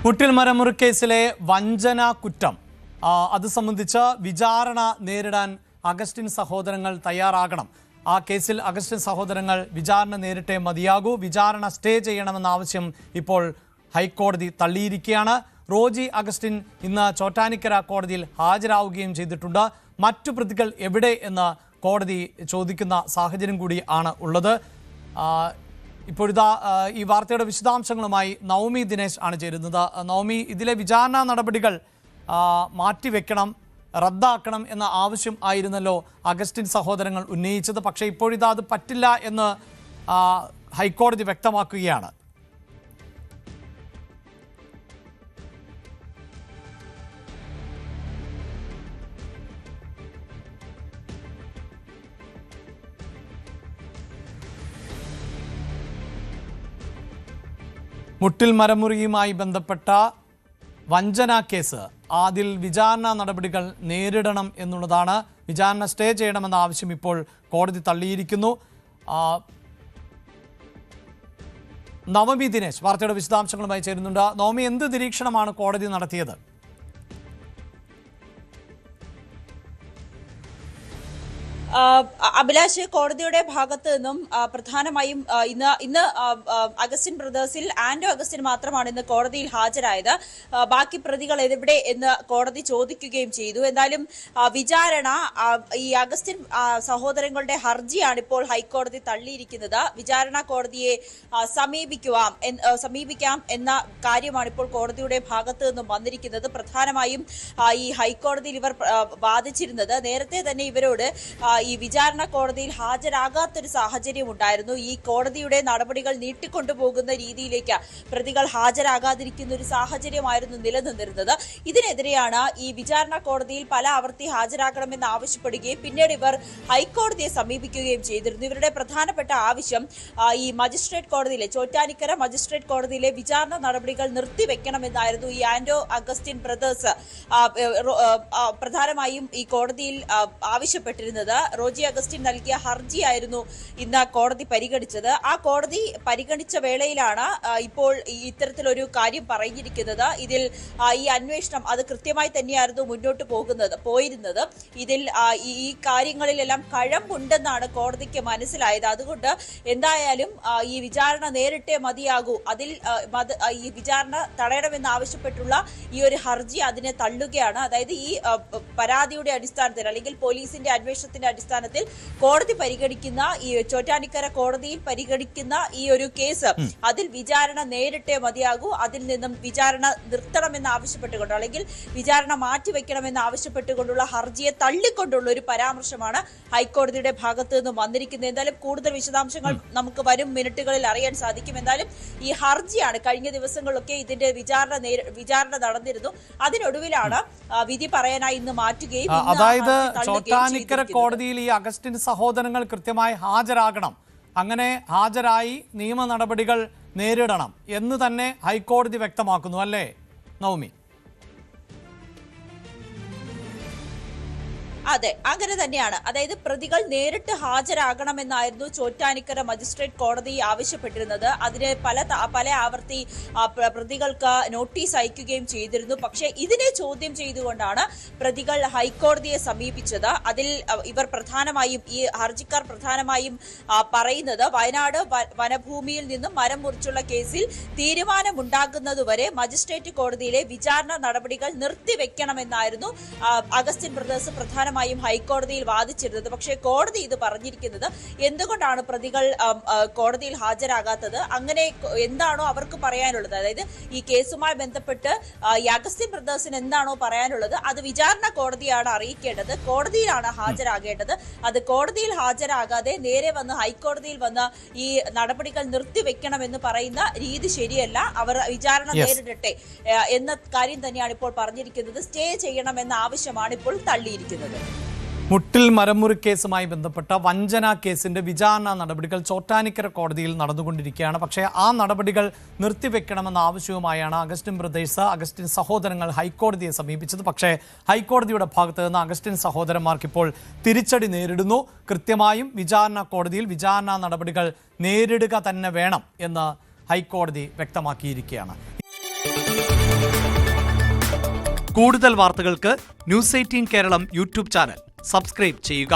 മുട്ടിൽ മരമുറിക്കേസിലെ വഞ്ചന കുറ്റം അത് സംബന്ധിച്ച് വിചാരണ നേരിടാൻ അഗസ്റ്റിൻ സഹോദരങ്ങൾ തയ്യാറാകണം. ആ കേസിൽ അഗസ്റ്റിൻ സഹോദരങ്ങൾ വിചാരണ നേരിട്ടേ മതിയാകൂ. വിചാരണ സ്റ്റേ ചെയ്യണമെന്ന ആവശ്യം ഇപ്പോൾ ഹൈക്കോടതി തള്ളിയിരിക്കുകയാണ്. റോജി അഗസ്റ്റിൻ ഇന്ന് ചോറ്റാനിക്കര കോടതിയിൽ ഹാജരാവുകയും ചെയ്തിട്ടുണ്ട്. മറ്റു പ്രതികൾ എവിടെ എന്ന് കോടതി ചോദിക്കുന്ന സാഹചര്യം കൂടി ആണ് ഉള്ളത്. ഇപ്പോഴിതാ ഈ വാർത്തയുടെ വിശദാംശങ്ങളുമായി നവമി ദിനേശ് ആണ് ചേരുന്നത്. നവമി, ഇതിലെ വിചാരണ നടപടികൾ മാറ്റിവെക്കണം, റദ്ദാക്കണം എന്ന ആവശ്യം ആയിരുന്നല്ലോ അഗസ്റ്റിൻ സഹോദരങ്ങൾ ഉന്നയിച്ചത്. പക്ഷേ ഇപ്പോഴിതാ അത് പറ്റില്ല എന്ന് ഹൈക്കോടതി വ്യക്തമാക്കുകയാണ്. മുട്ടിൽ മരമുറിയുമായി ബന്ധപ്പെട്ട വഞ്ചന കേസ്, അതിൽ വിചാരണ നടപടികൾ നേരിടണം എന്നുള്ളതാണ്. വിചാരണ സ്റ്റേ ചെയ്യണമെന്ന ആവശ്യം ഇപ്പോൾ കോടതി തള്ളിയിരിക്കുന്നു. നവമി ദിനേശ് വാർത്തയുടെ വിശദാംശങ്ങളുമായി ചേരുന്നുണ്ട്. നവമി, എന്ത് നിരീക്ഷണമാണ് കോടതി നടത്തിയത്? അഭിലാഷ്, കോടതിയുടെ ഭാഗത്ത് നിന്നും പ്രധാനമായും ഇന്ന് അഗസ്റ്റിൻ ബ്രദേഴ്സിൽ ആൻഡോ അഗസ്റ്റിൻ മാത്രമാണ് ഇന്ന് കോടതിയിൽ ഹാജരായത്. ബാക്കി പ്രതികൾ എവിടെ എന്ന് കോടതി ചോദിക്കുകയും ചെയ്തു. എന്തായാലും വിചാരണ ഈ അഗസ്റ്റിൻ സഹോദരങ്ങളുടെ ഹർജിയാണ് ഇപ്പോൾ ഹൈക്കോടതി തള്ളിയിരിക്കുന്നത്. വിചാരണ കോടതിയെ സമീപിക്കാം എന്ന കാര്യമാണ് ഇപ്പോൾ കോടതിയുടെ ഭാഗത്ത് നിന്നും വന്നിരിക്കുന്നത്. പ്രധാനമായും ഈ ഹൈക്കോടതിയിൽ ഇവർ വാദിച്ചിരുന്നത്, നേരത്തെ തന്നെ ഇവരോട് ഈ വിചാരണ കോടതിയിൽ ഹാജരാകാത്തൊരു സാഹചര്യം ഉണ്ടായിരുന്നു. ഈ കോടതിയുടെ നടപടികൾ നീട്ടിക്കൊണ്ടുപോകുന്ന രീതിയിലേക്ക് പ്രതികൾ ഹാജരാകാതിരിക്കുന്ന ഒരു സാഹചര്യമായിരുന്നു നിലനിന്നിരുന്നത്. ഇതിനെതിരെയാണ് ഈ വിചാരണ കോടതിയിൽ പല ആവർത്തി ഹാജരാകണമെന്ന് ആവശ്യപ്പെടുകയും പിന്നീട് ഇവർ ഹൈക്കോടതിയെ സമീപിക്കുകയും ചെയ്തിരുന്നു. ഇവരുടെ പ്രധാനപ്പെട്ട ആവശ്യം ഈ മജിസ്ട്രേറ്റ് കോടതിയിലെ ചോറ്റാനിക്കര മജിസ്ട്രേറ്റ് കോടതിയിലെ വിചാരണ നടപടികൾ നിർത്തിവെക്കണമെന്നായിരുന്നു. ഈ ആൻഡോ അഗസ്റ്റിൻ ബ്രദേഴ്സ് പ്രധാനമായും ഈ കോടതിയിൽ ആവശ്യപ്പെട്ടിരുന്നത്. റോജി അഗസ്റ്റിൻ നൽകിയ ഹർജിയായിരുന്നു ഇന്ന് കോടതി പരിഗണിച്ചത്. ആ കോടതി പരിഗണിച്ച വേളയിലാണ് ഇപ്പോൾ ഇത്തരത്തിലൊരു കാര്യം പറഞ്ഞിരിക്കുന്നത്. ഇതിൽ ഈ അന്വേഷണം അത് കൃത്യമായി തന്നെയായിരുന്നു മുന്നോട്ട് പോയിരുന്നത്. ഇതിൽ ഈ കാര്യങ്ങളിലെല്ലാം കഴമ്പുണ്ടെന്നാണ് കോടതിക്ക് മനസ്സിലായത്. അതുകൊണ്ട് എന്തായാലും ഈ വിചാരണ നേരിട്ടേ മതിയാകൂ. അതിൽ ഈ വിചാരണ തടയണമെന്ന് ആവശ്യപ്പെട്ടുള്ള ഈ ഒരു ഹർജി അതിനെ തള്ളുകയാണ്. അതായത് ഈ പരാതിയുടെ അടിസ്ഥാനത്തിൽ അല്ലെങ്കിൽ പോലീസിന്റെ അന്വേഷണത്തിന്റെ അടിസ്ഥാനത്തിൽ കോടതി പരിഗണിക്കുന്ന ഈ ചോറ്റാനിക്കര കോടതിയിൽ പരിഗണിക്കുന്ന ഈ ഒരു കേസ്, അതിൽ വിചാരണ നേരിട്ടേ മതിയാകൂ. അതിൽ നിന്നും വിചാരണ നിർത്തണമെന്ന് ആവശ്യപ്പെട്ടുകൊണ്ട് അല്ലെങ്കിൽ വിചാരണ മാറ്റിവെക്കണമെന്ന് ആവശ്യപ്പെട്ടുകൊണ്ടുള്ള ഹർജിയെ തള്ളിക്കൊണ്ടുള്ള ഒരു പരാമർശമാണ് ഹൈക്കോടതിയുടെ ഭാഗത്ത് നിന്നും വന്നിരിക്കുന്നത്. എന്തായാലും കൂടുതൽ വിശദാംശങ്ങൾ നമുക്ക് വരും മിനിറ്റുകളിൽ അറിയാൻ സാധിക്കും. എന്തായാലും ഈ ഹർജിയാണ് കഴിഞ്ഞ ദിവസങ്ങളിലൊക്കെ ഇതിന്റെ വിചാരണ നടന്നിരുന്നു. അതിനൊടുവിലാണ് വിധി പറയാനായി ഇന്ന് മാറ്റുകയും, അതായത് ചോറ്റാനിക്കര കോടതിയിൽ ഈ അഗസ്റ്റിൻ സഹോദരങ്ങൾ കൃത്യമായി ഹാജരാകണം, അങ്ങനെ ഹാജരായി നിയമ നടപടികൾ നേരിടണം എന്ന് തന്നെ ഹൈക്കോടതി വ്യക്തമാക്കുന്നു, അല്ലേ നവമി? അതെ, അങ്ങനെ തന്നെയാണ്. അതായത് പ്രതികൾ നേരിട്ട് ഹാജരാകണമെന്നായിരുന്നു ചോറ്റാനിക്കര മജിസ്ട്രേറ്റ് കോടതി ആവശ്യപ്പെട്ടിരുന്നത്. അതിന് പല ആവർത്തി പ്രതികൾക്ക് നോട്ടീസ് അയക്കുകയും ചെയ്തിരുന്നു. പക്ഷേ ഇതിനെ ചോദ്യം ചെയ്തുകൊണ്ടാണ് പ്രതികൾ ഹൈക്കോടതിയെ സമീപിച്ചത്. അതിൽ ഇവർ പ്രധാനമായും ഈ ഹർജിക്കാർ പ്രധാനമായും പറയുന്നത്, വയനാട് വനഭൂമിയിൽ നിന്നും മരം മുറിച്ചുള്ള കേസിൽ തീരുമാനമുണ്ടാകുന്നതുവരെ മജിസ്ട്രേറ്റ് കോടതിയിലെ വിചാരണ നടപടികൾ നിർത്തിവെക്കണമെന്നായിരുന്നു അഗസ്റ്റിൻ ബ്രദേഴ്സ് പ്രധാനമായും ഹൈക്കോടതിയിൽ വാദിച്ചിരുന്നത്. പക്ഷേ കോടതി ഇത് പറഞ്ഞിരിക്കുന്നത്, എന്തുകൊണ്ടാണ് പ്രതികൾ കോടതിയിൽ ഹാജരാകാത്തത്, അങ്ങനെ എന്താണോ അവർക്ക് പറയാനുള്ളത്, അതായത് ഈ കേസുമായി ബന്ധപ്പെട്ട് ഈ അഗസ്റ്റിൻ ബ്രദേഴ്സിന് എന്താണോ പറയാനുള്ളത് അത് വിചാരണ കോടതിയാണ് അറിയിക്കേണ്ടത്, കോടതിയിലാണ് ഹാജരാകേണ്ടത്. അത് കോടതിയിൽ ഹാജരാകാതെ നേരെ വന്ന് ഹൈക്കോടതിയിൽ വന്ന് ഈ നടപടികൾ നിർത്തിവെക്കണമെന്ന് പറയുന്ന രീതി ശരിയല്ല. അവർ വിചാരണ നേരിടട്ടെ എന്ന കാര്യം തന്നെയാണ് ഇപ്പോൾ പറഞ്ഞിരിക്കുന്നത്. സ്റ്റേ ചെയ്യണമെന്ന ആവശ്യമാണ് ഇപ്പോൾ തള്ളിയിരിക്കുന്നത്. മുട്ടിൽ മരമുറി കേസുമായി ബന്ധപ്പെട്ട വഞ്ചന കേസിന്റെ വിചാരണ നടപടികൾ ചോറ്റാനിക്കര കോടതിയിൽ നടന്നുകൊണ്ടിരിക്കുകയാണ്. പക്ഷേ ആ നടപടികൾ നിർത്തിവെക്കണമെന്ന ആവശ്യവുമായാണ് അഗസ്റ്റിൻ ബ്രദേഴ്സ്, അഗസ്റ്റിൻ സഹോദരങ്ങൾ ഹൈക്കോടതിയെ സമീപിച്ചത്. പക്ഷേ ഹൈക്കോടതിയുടെ ഭാഗത്ത് നിന്ന് അഗസ്റ്റിൻ സഹോദരന്മാർക്ക് ഇപ്പോൾ തിരിച്ചടി നേരിടുന്നു. കൃത്യമായും വിചാരണ കോടതിയിൽ വിചാരണ നടപടികൾ നേരിടുക തന്നെ വേണം എന്ന് ഹൈക്കോടതി വ്യക്തമാക്കിയിരിക്കുകയാണ്. കൂടുതൽ വാർത്തകൾക്ക് news 18 Keralam YouTube channel subscribe ചെയ്യുക.